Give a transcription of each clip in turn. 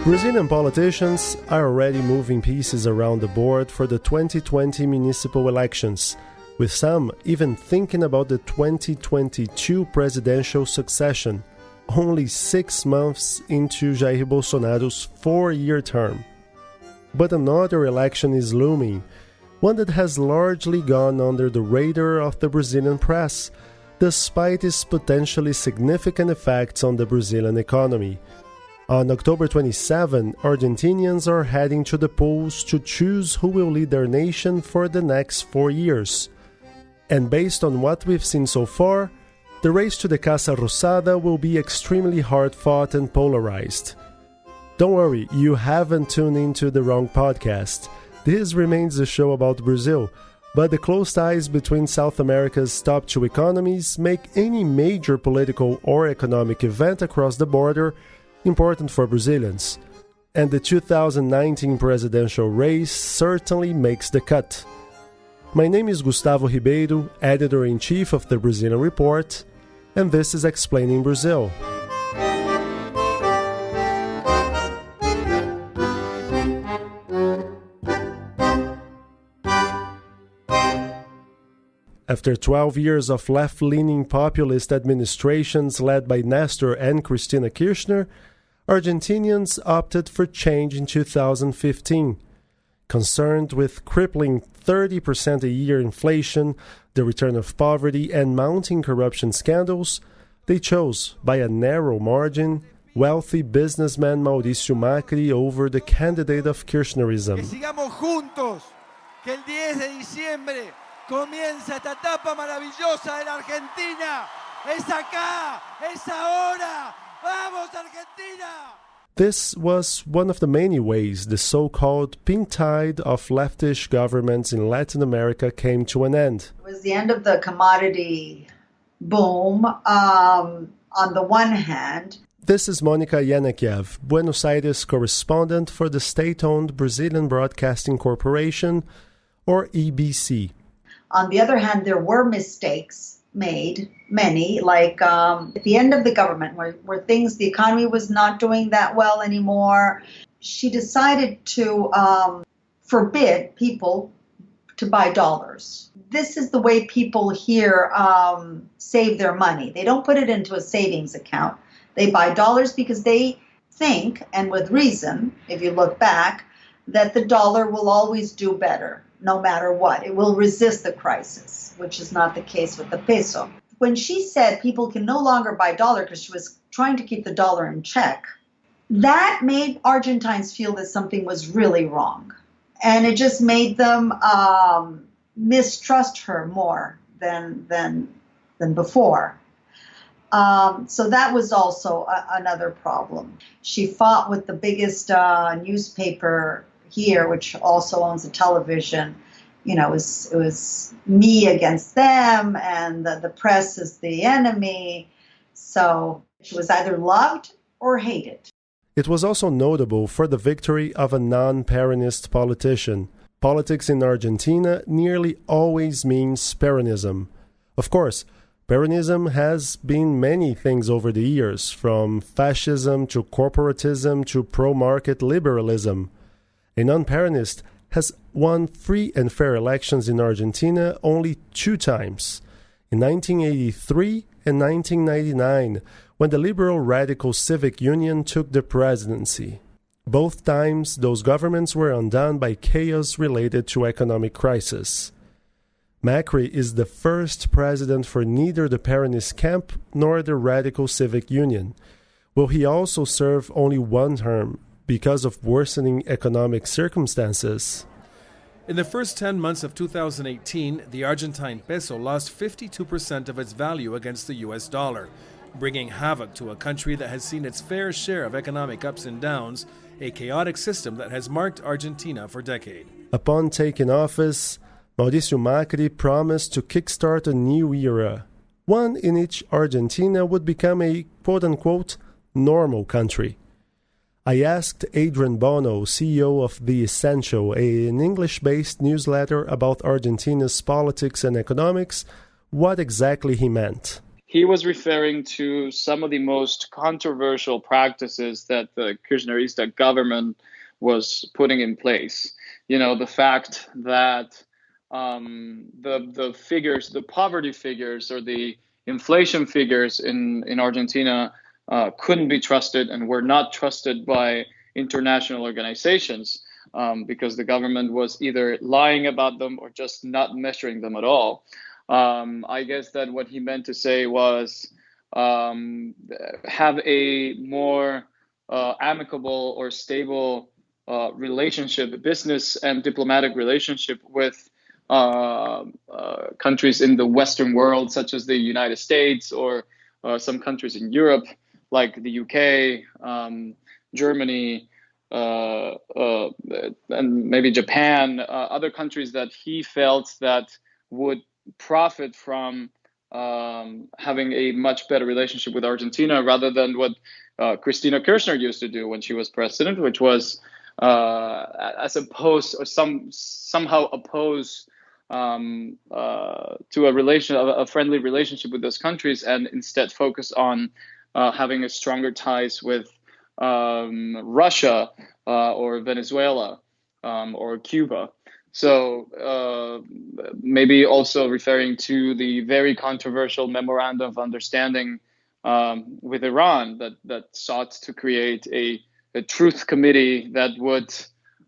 Brazilian politicians are already moving pieces around the board for the 2020 municipal elections, with some even thinking about the 2022 presidential succession, only 6 months into Jair Bolsonaro's 4-year term. But another election is looming, one that has largely gone under the radar of the Brazilian press, despite its potentially significant effects on the Brazilian economy. On October 27, Argentinians are heading to the polls to choose who will lead their nation for the next 4 years. And based on what we've seen so far, the race to the Casa Rosada will be extremely hard-fought and polarized. Don't worry, you haven't tuned into the wrong podcast. This remains a show about Brazil, but the close ties between South America's top 2 economies make any major political or economic event across the border important for Brazilians, and the 2019 presidential race certainly makes the cut. My name is Gustavo Ribeiro, editor-in-chief of the Brazilian Report, and this is Explaining Brazil. After 12 years of left-leaning populist administrations led by Nestor and Cristina Kirchner, Argentinians opted for change in 2015. Concerned with crippling 30% a year inflation, the return of poverty, and mounting corruption scandals, they chose, by a narrow margin, wealthy businessman Mauricio Macri over the candidate of Kirchnerism. Que sigamos juntos, que el 10 de diciembre comienza esta etapa maravillosa de la Argentina. Es acá, es ahora. ¡Vamos, Argentina! This was one of the many ways the so-called pink tide of leftish governments in Latin America came to an end. It was the end of the commodity boom, on the one hand. This is Monica Yanakiev, Buenos Aires correspondent for the state-owned Brazilian Broadcasting Corporation, or EBC. On the other hand, there were mistakes made, many, like at the end of the government, where the economy was not doing that well anymore. She decided to forbid people to buy dollars. This is the way people here save their money. They don't put it into a savings account. They buy dollars because they think, and with reason, if you look back, that the dollar will always do better, no matter what. It will resist the crisis, which is not the case with the peso. When she said people can no longer buy dollar because she was trying to keep the dollar in check, that made Argentines feel that something was really wrong. And it just made them mistrust her more than before. So that was also another problem. She fought with the biggest newspaper here, which also owns a television. You know, it was me against them, and the press is the enemy. So she was either loved or hated. It was also notable for the victory of a non-Peronist politician. Politics in Argentina nearly always means Peronism. Of course, Peronism has been many things over the years, from fascism to corporatism to pro-market liberalism. A non-Peronist has won free and fair elections in Argentina only 2 times, in 1983 and 1999, when the Liberal Radical Civic Union took the presidency. Both times, those governments were undone by chaos related to economic crisis. Macri is the first president for neither the Peronist camp nor the Radical Civic Union. Will he also serve only 1 term because of worsening economic circumstances? In the first 10 months of 2018, the Argentine peso lost 52% of its value against the US dollar, bringing havoc to a country that has seen its fair share of economic ups and downs, a chaotic system that has marked Argentina for decades. Upon taking office, Mauricio Macri promised to kickstart a new era, one in which Argentina would become a quote-unquote normal country. I asked Adrian Bono, CEO of The Essential, an English-based newsletter about Argentina's politics and economics, what exactly he meant. he was referring to some of the most controversial practices that the Kirchnerista government was putting in place. You know, the fact that the figures, the poverty figures or the inflation figures in Argentina couldn't be trusted and were not trusted by international organizations because the government was either lying about them or just not measuring them at all. I guess that what he meant to say was have a more amicable or stable relationship, business and diplomatic relationship with countries in the Western world, such as the United States or some countries in Europe, like the UK, Germany, and maybe Japan, other countries that he felt that would profit from having a much better relationship with Argentina, rather than what Cristina Kirchner used to do when she was president, which was as opposed or somehow oppose to a friendly relationship with those countries, and instead focus on having a stronger ties with Russia or Venezuela or Cuba. So maybe also referring to the very controversial memorandum of understanding with Iran that sought to create a truth committee that would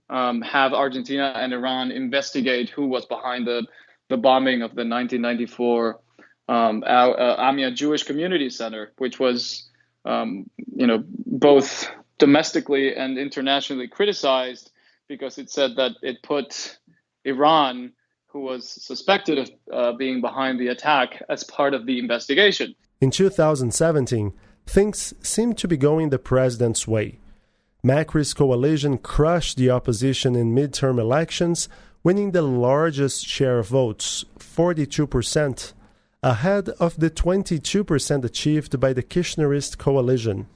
have Argentina and Iran investigate who was behind the bombing of the 1994 Amia Jewish Community Center, which was both domestically and internationally criticized because it said that it put Iran, who was suspected of being behind the attack, as part of the investigation. In 2017, things seemed to be going the president's way. Macri's coalition crushed the opposition in midterm elections, winning the largest share of votes, 42%, ahead of the 22% achieved by the Kirchnerist coalition.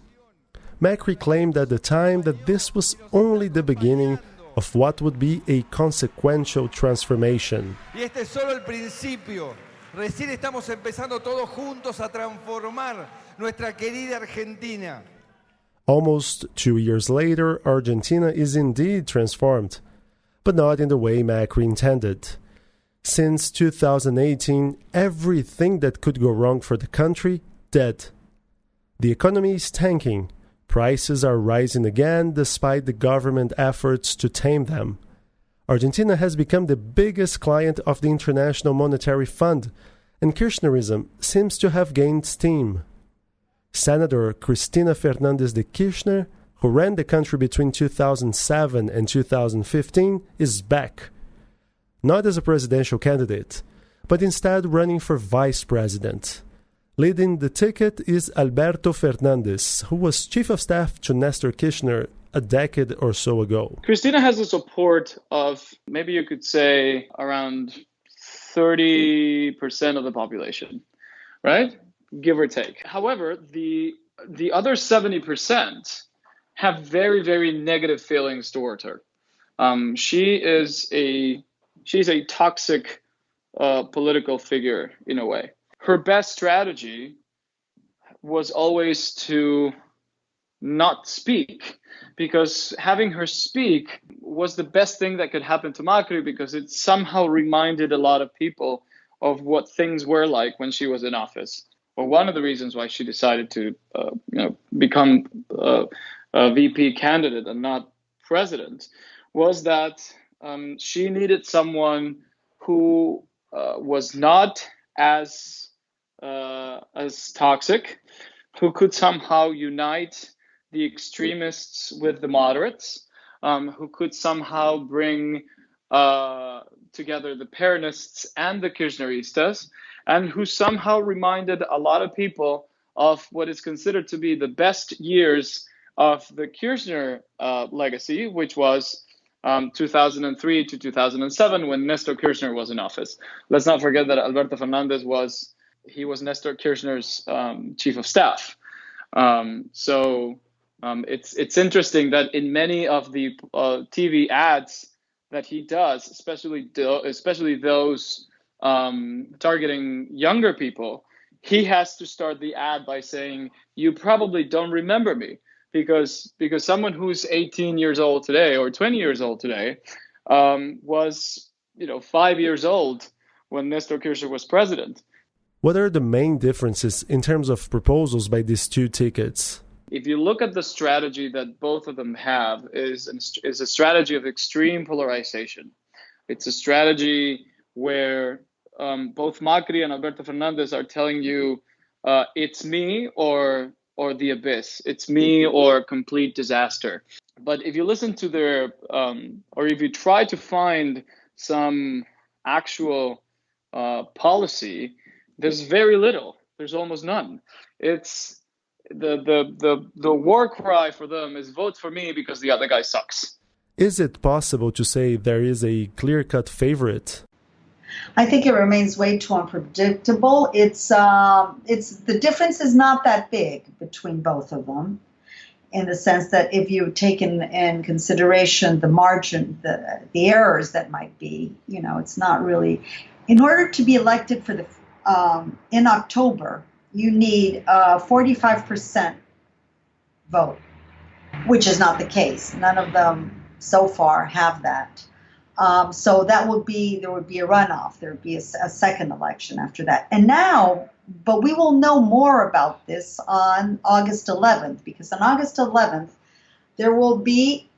Macri claimed at the time that this was only the beginning of what would be a consequential transformation. Y este es solo el principio. Recién estamos empezando todos juntos a transformar nuestra querida Argentina. Almost 2 years later, Argentina is indeed transformed, but not in the way Macri intended. Since 2018, everything that could go wrong for the country, dead. The economy is tanking. Prices are rising again despite the government efforts to tame them. Argentina has become the biggest client of the International Monetary Fund, and Kirchnerism seems to have gained steam. Senator Cristina Fernández de Kirchner, who ran the country between 2007 and 2015, is back. Not as a presidential candidate, but instead running for vice president. Leading the ticket is Alberto Fernández, who was chief of staff to Néstor Kirchner a decade or so ago. Cristina has the support of, maybe you could say, around 30% of the population, right? Give or take. However, the other 70% have very, very negative feelings towards her. She's a toxic political figure in a way. Her best strategy was always to not speak, because having her speak was the best thing that could happen to Macri, because it somehow reminded a lot of people of what things were like when she was in office. Well, one of the reasons why she decided to become a VP candidate and not president was that she needed someone who was not as toxic, who could somehow unite the extremists with the moderates, who could somehow bring together the Peronists and the Kirchneristas, and who somehow reminded a lot of people of what is considered to be the best years of the Kirchner legacy, which was 2003 to 2007, when Néstor Kirchner was in office. Let's not forget that Alberto Fernández was Néstor Kirchner's chief of staff. It's interesting that in many of the TV ads that he does, especially those targeting younger people, he has to start the ad by saying, "You probably don't remember me," because someone who's 18 years old today or 20 years old today was 5 years old when Nestor Kirchner was president. What are the main differences in terms of proposals by these two tickets? If you look at the strategy that both of them have, is a strategy of extreme polarization. It's a strategy where both Macri and Alberto Fernandez are telling you, it's me or the abyss. It's me or complete disaster. But if you listen to their, or if you try to find some actual policy, there's very little. There's almost none. It's the war cry for them is vote for me because the other guy sucks. Is it possible to say there is a clear-cut favorite? I think it remains way too unpredictable. It's the difference is not that big between both of them, in the sense that if you take in consideration the margin, the errors that might be, it's not really. In order to be elected for the in October, you need a 45% vote, which is not the case. None of them so far have that. So there would be a runoff. There would be a second election after that. And now, but we will know more about this on August 11th, because on August 11th, there will be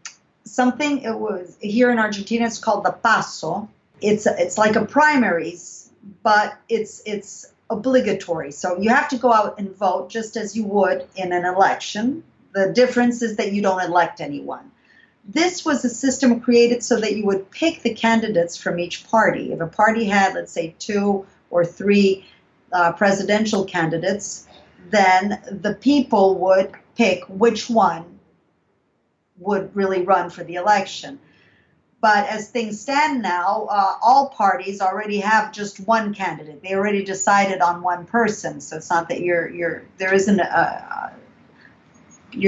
something. It was here in Argentina. It's called the PASO. It's like a primaries, but it's obligatory. So you have to go out and vote just as you would in an election. The difference is that you don't elect anyone. This was a system created so that you would pick the candidates from each party. If a party had, let's say, 2 or 3 presidential candidates, then the people would pick which one would really run for the election. But as things stand now, all parties already have just one candidate. They already decided on one person. So it's not that you're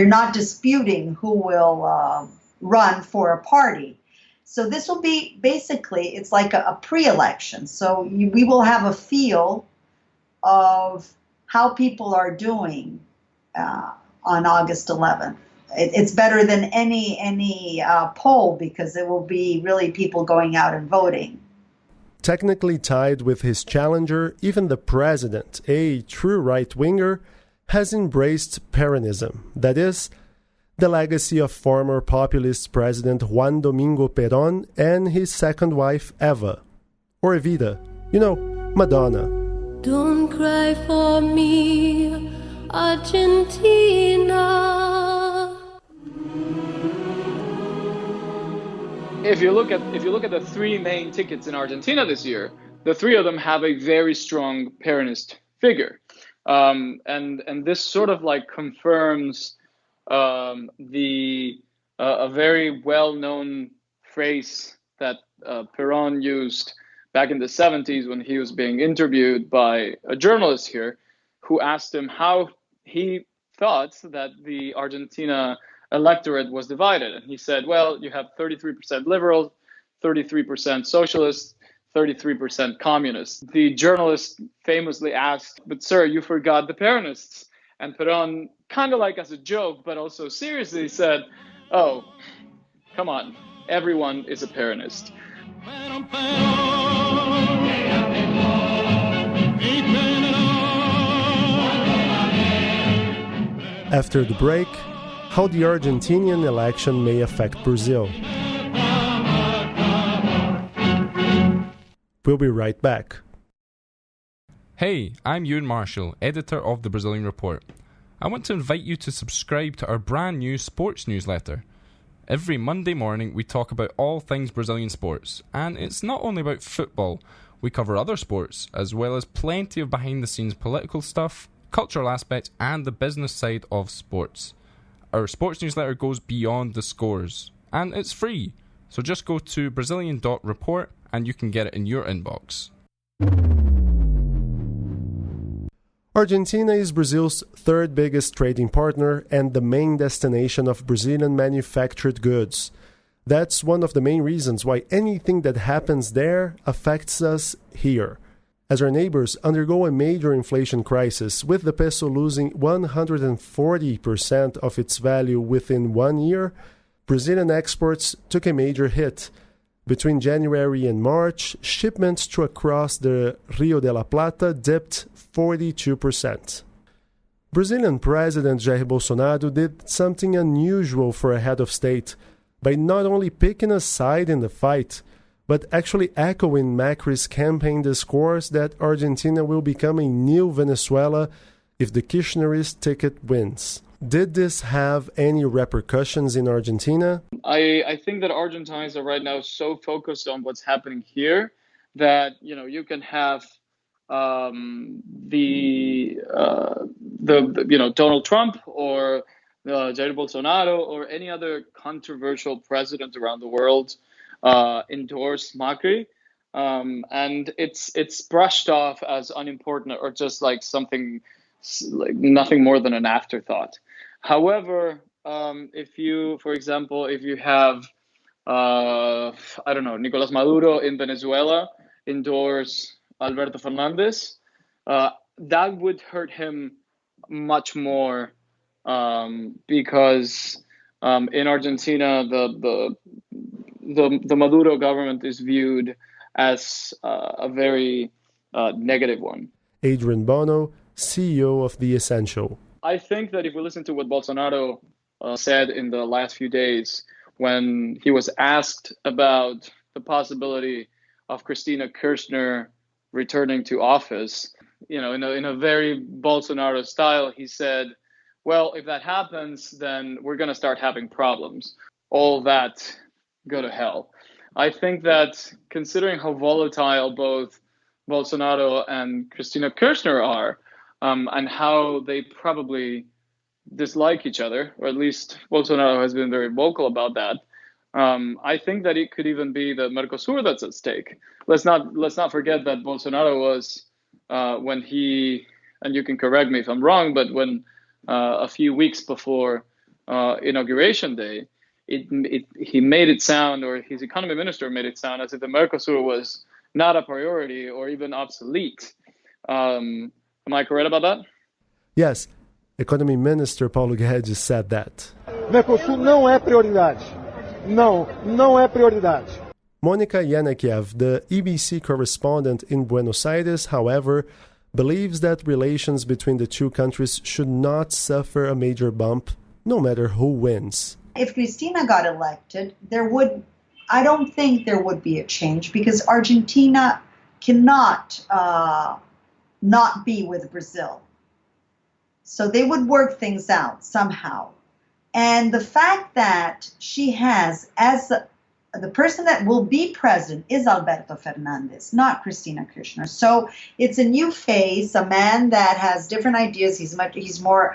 not disputing who will run for a party. So this will be basically, it's like a pre-election. So we will have a feel of how people are doing on August 11th. It's better than any poll, because it will be really people going out and voting. Technically tied with his challenger, even the president, a true right-winger, has embraced Peronism. That is, the legacy of former populist President Juan Domingo Perón and his second wife, Eva, or Evita, Madonna. Don't cry for me, Argentina. If you look at the 3 main tickets in Argentina this year, the 3 of them have a very strong Peronist figure, and this sort of like confirms a very well-known phrase that Perón used back in the 70s when he was being interviewed by a journalist here, who asked him how he thought that the Argentina electorate was divided. And he said, well, you have 33% liberals, 33% socialists, 33% communists. The journalist famously asked, but sir, you forgot the Peronists. And Perón, kind of like as a joke, but also seriously, said, oh, come on, everyone is a Peronist. After the break, how the Argentinian election may affect Brazil. We'll be right back. Hey, I'm Ewan Marshall, editor of the Brazilian Report. I want to invite you to subscribe to our brand new sports newsletter. Every Monday morning we talk about all things Brazilian sports, and it's not only about football. We cover other sports, as well as plenty of behind-the-scenes political stuff, cultural aspects, and the business side of sports. Our sports newsletter goes beyond the scores, and it's free. So just go to Brazilian.report and you can get it in your inbox. Argentina is Brazil's 3rd biggest trading partner and the main destination of Brazilian manufactured goods. That's one of the main reasons why anything that happens there affects us here. As our neighbors undergo a major inflation crisis, with the peso losing 140% of its value within 1 year, Brazilian exports took a major hit. Between January and March, shipments to across the Rio de la Plata dipped 42%. Brazilian President Jair Bolsonaro did something unusual for a head of state by not only picking a side in the fight, but actually echoing Macri's campaign discourse that Argentina will become a new Venezuela if the Kirchnerist ticket wins. Did this have any repercussions in Argentina? I think that Argentines are right now so focused on what's happening here that you can have Donald Trump or Jair Bolsonaro or any other controversial president around the world endorse Macri, and it's brushed off as unimportant or just like something like nothing more than an afterthought. However, if you have Nicolás Maduro in Venezuela endorse Alberto Fernandez, that would hurt him much more because in Argentina the Maduro government is viewed as a very negative one. Adrian Bono, CEO of The Essential. I think that if we listen to what Bolsonaro said in the last few days when he was asked about the possibility of Cristina Kirchner returning to office, in a very Bolsonaro style, he said, well, if that happens, then we're going to start having problems. All that go to hell. I think that considering how volatile both Bolsonaro and Cristina Kirchner are, and how they probably dislike each other, or at least Bolsonaro has been very vocal about that, I think that it could even be the Mercosur that's at stake. Let's not forget that Bolsonaro was when he, and you can correct me if I'm wrong, but when a few weeks before Inauguration Day, he made it sound, or his economy minister made it sound as if the Mercosur was not a priority or even obsolete. Am I correct about that? Yes, Economy Minister Paulo Guedes said that. Mercosul não é prioridade. Não é prioridade. Monica Yanakiev, the EBC correspondent in Buenos Aires, however, believes that relations between the two countries should not suffer a major bump, no matter who wins. If Cristina got elected, I don't think there would be a change because Argentina cannot not be with Brazil. So they would work things out somehow. And the fact that she has, as the person that will be president is Alberto Fernandez, not Cristina Kirchner. So it's a new face, a man that has different ideas. He's more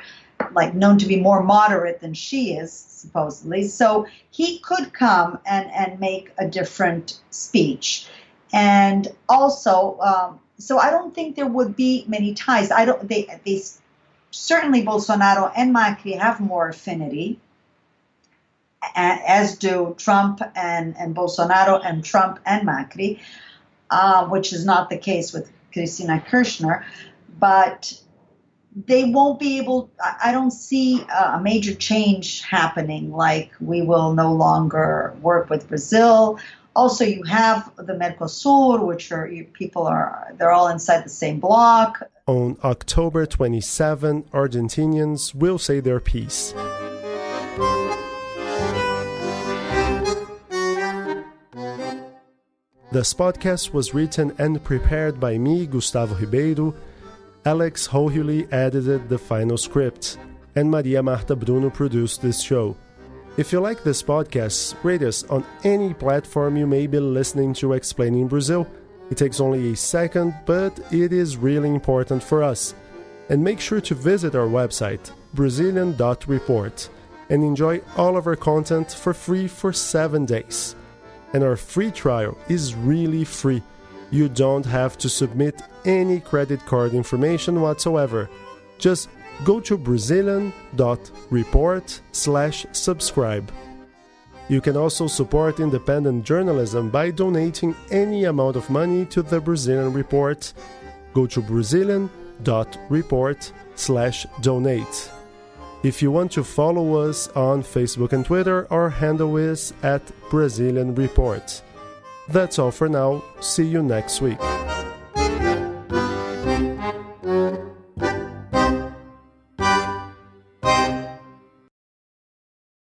like known to be more moderate than she is, supposedly. So he could come and make a different speech. And also, so I don't think there would be many ties. They certainly Bolsonaro and Macri have more affinity, as do Trump and Bolsonaro and Trump and Macri, which is not the case with Cristina Kirchner. But they won't be able, I don't see a major change happening, like we will no longer work with Brazil. Also, you have the Mercosur, which they're all inside the same bloc. On October 27, Argentinians will say their piece. This podcast was written and prepared by me, Gustavo Ribeiro. Alex Hohuli edited the final script, and Maria Marta Bruno produced this show. If you like this podcast, rate us on any platform you may be listening to Explaining Brazil. It takes only a second, but it is really important for us. And make sure to visit our website, Brazilian.report, and enjoy all of our content for free for 7 days. And our free trial is really free. You don't have to submit any credit card information whatsoever. Just go to Brazilian.report/subscribe. You can also support independent journalism by donating any amount of money to the Brazilian Report go to Brazilian.report/donate. If you want to follow us on Facebook and Twitter, our handle is @Brazilian Report. That's all for now. See you next week.